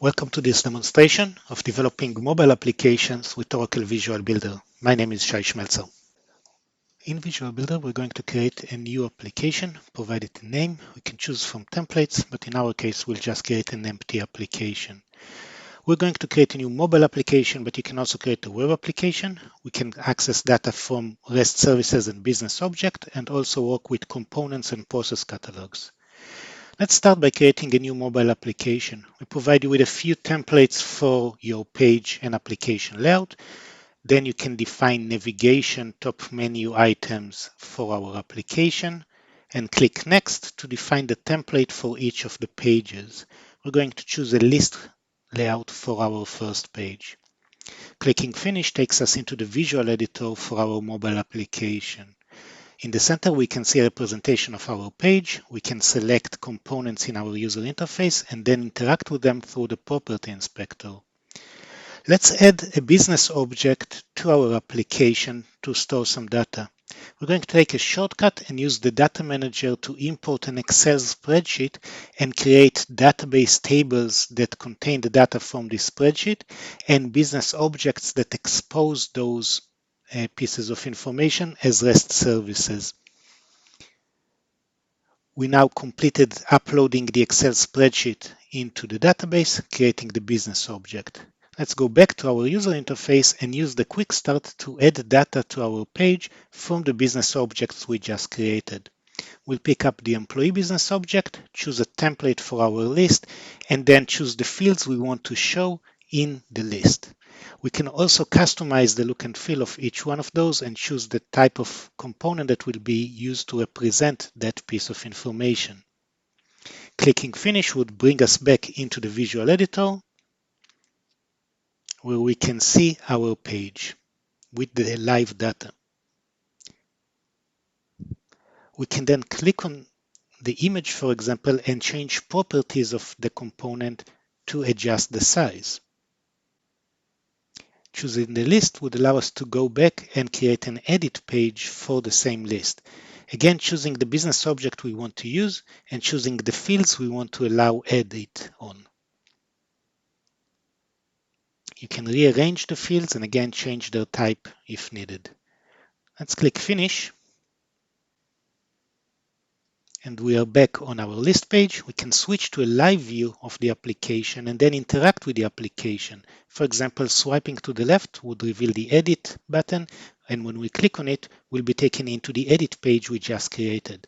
Welcome to this demonstration of developing mobile applications with Oracle Visual Builder. My name is Shai Schmelzer. In Visual Builder, we're going to create a new application, provide it a name. We can choose from templates, but in our case, we'll just create an empty application. We're going to create a new mobile application, but you can also create a web application. We can access data from REST services and business object, and also work with components and process catalogs. Let's start by creating a new mobile application. We provide you with a few templates for your page and application layout. Then you can define navigation top menu items for our application and click Next to define the template for each of the pages. We're going to choose a list layout for our first page. Clicking Finish takes us into the visual editor for our mobile application. In the center, we can see a representation of our page. We can select components in our user interface and then interact with them through the property inspector. Let's add a business object to our application to store some data. We're going to take a shortcut and use the data manager to import an Excel spreadsheet and create database tables that contain the data from this spreadsheet and business objects that expose those pieces of information as REST services. We now completed uploading the Excel spreadsheet into the database, creating the business object. Let's go back to our user interface and use the quick start to add data to our page from the business objects we just created. We'll pick up the employee business object, choose a template for our list, and then choose the fields we want to show in the list. We can also customize the look and feel of each one of those and choose the type of component that will be used to represent that piece of information. Clicking Finish would bring us back into the visual editor where we can see our page with the live data. We can then click on the image, for example, and change properties of the component to adjust the size. Choosing the list would allow us to go back and create an edit page for the same list. Again, choosing the business object we want to use and choosing the fields we want to allow edit on. You can rearrange the fields and again change their type if needed. Let's click Finish. And we are back on our list page. We can switch to a live view of the application and then interact with the application. For example, swiping to the left would reveal the Edit button, and when we click on it, we'll be taken into the Edit page we just created.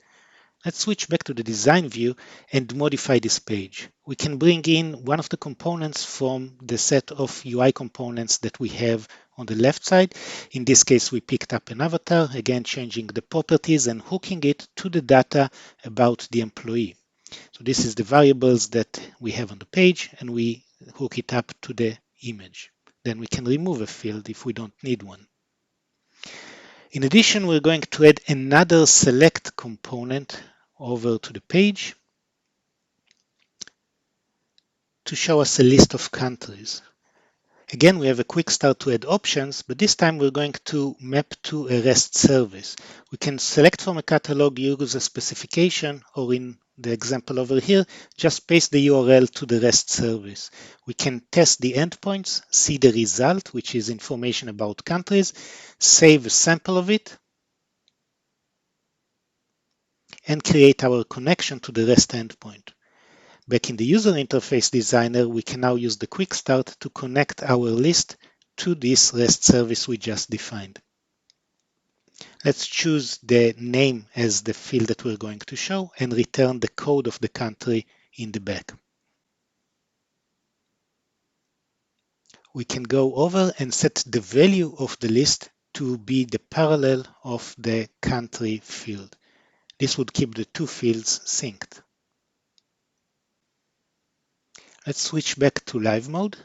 Let's switch back to the design view and modify this page. We can bring in one of the components from the set of UI components that we have on the left side. In this case, we picked up an avatar, again changing the properties and hooking it to the data about the employee. So this is the variables that we have on the page, and we hook it up to the image. Then we can remove a field if we don't need one. In addition, we're going to add another select component over to the page to show us a list of countries. Again, we have a quick start to add options, but this time we're going to map to a REST service. We can select from a catalog, use a specification, or in the example over here, just paste the URL to the REST service. We can test the endpoints, see the result, which is information about countries, save a sample of it, and create our connection to the REST endpoint. Back in the user interface designer, we can now use the quick start to connect our list to this REST service we just defined. Let's choose the name as the field that we're going to show and return the code of the country in the back. We can go over and set the value of the list to be the parallel of the country field. This would keep the two fields synced. Let's switch back to live mode.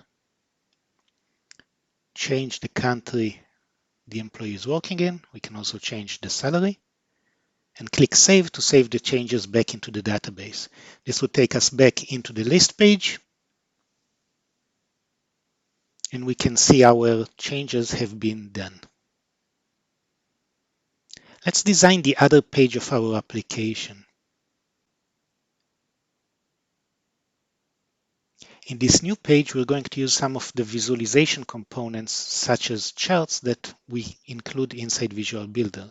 Change the country the employee is working in. We can also change the salary and click Save to save the changes back into the database. This will take us back into the list page, and we can see our changes have been done. Let's design the other page of our application. In this new page, we're going to use some of the visualization components, such as charts that we include inside Visual Builder.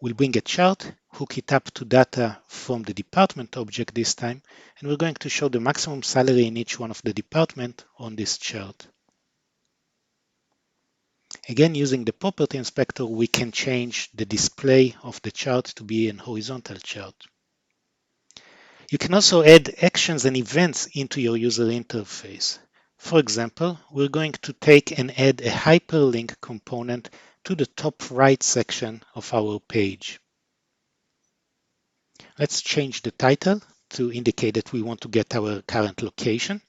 We'll bring a chart, hook it up to data from the department object this time, and we're going to show the maximum salary in each one of the department on this chart. Again, using the property inspector, we can change the display of the chart to be an horizontal chart. You can also add actions and events into your user interface. For example, we're going to take and add a hyperlink component to the top right section of our page. Let's change the title to indicate that we want to get our current location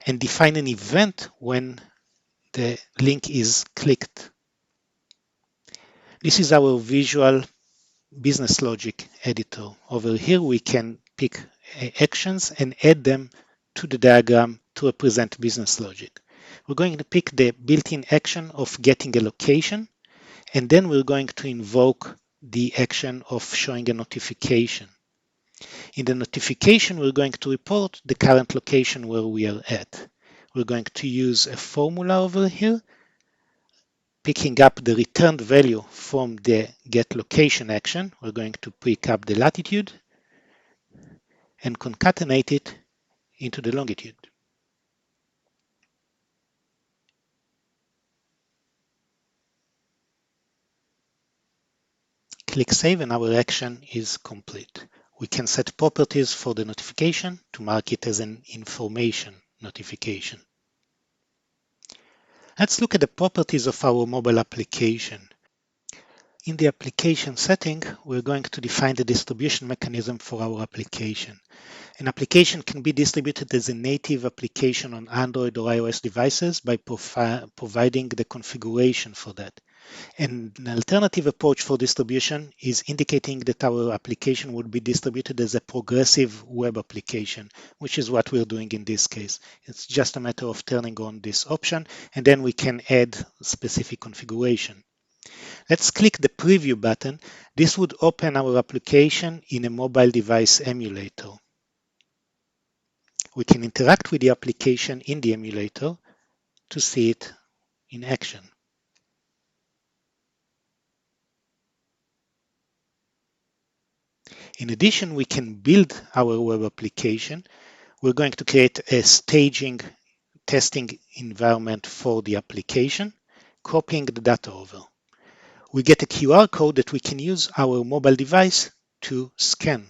and define an event when the link is clicked. This is our visual business logic editor. Over here, we can pick actions and add them to the diagram to represent business logic. We're going to pick the built-in action of getting a location, and then we're going to invoke the action of showing a notification. In the notification, we're going to report the current location where we are at. We're going to use a formula over here, picking up the returned value from the get location action. We're going to pick up the latitude and concatenate it into the longitude. Click Save and our action is complete. We can set properties for the notification to mark it as an information notification. Let's look at the properties of our mobile application. In the application setting, we're going to define the distribution mechanism for our application. An application can be distributed as a native application on Android or iOS devices by providing the configuration for that. And an alternative approach for distribution is indicating that our application would be distributed as a progressive web application, which is what we're doing in this case. It's just a matter of turning on this option, and then we can add specific configuration. Let's click the preview button. This would open our application in a mobile device emulator. We can interact with the application in the emulator to see it in action. In addition, we can build our web application. We're going to create a staging testing environment for the application, copying the data over. We get a QR code that we can use our mobile device to scan.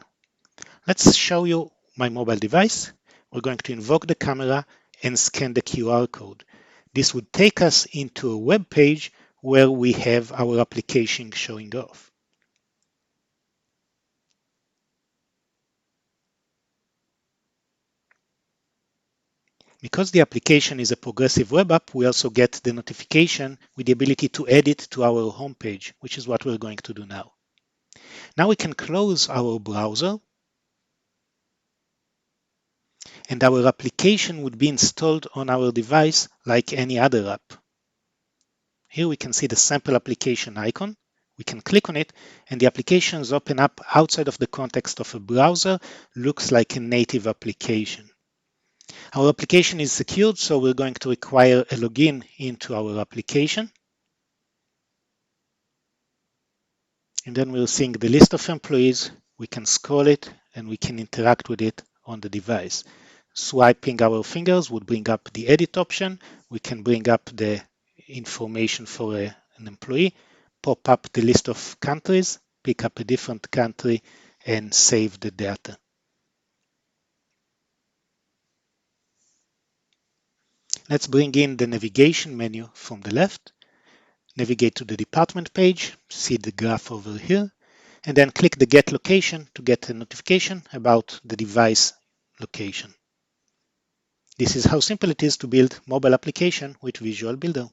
Let's show you my mobile device. We're going to invoke the camera and scan the QR code. This would take us into a web page where we have our application showing off. Because the application is a progressive web app, we also get the notification with the ability to add it to our homepage, which is what we're going to do now. Now we can close our browser, and our application would be installed on our device like any other app. Here we can see the sample application icon. We can click on it, and the applications open up outside of the context of a browser, looks like a native application. Our application is secured, so we're going to require a login into our application. And then we're seeing the list of employees. We can scroll it and we can interact with it on the device. Swiping our fingers would bring up the edit option. We can bring up the information for an employee, pop up the list of countries, pick up a different country, and save the data. Let's bring in the navigation menu from the left, navigate to the department page, see the graph over here, and then click the Get Location to get a notification about the device location. This is how simple it is to build mobile application with Visual Builder.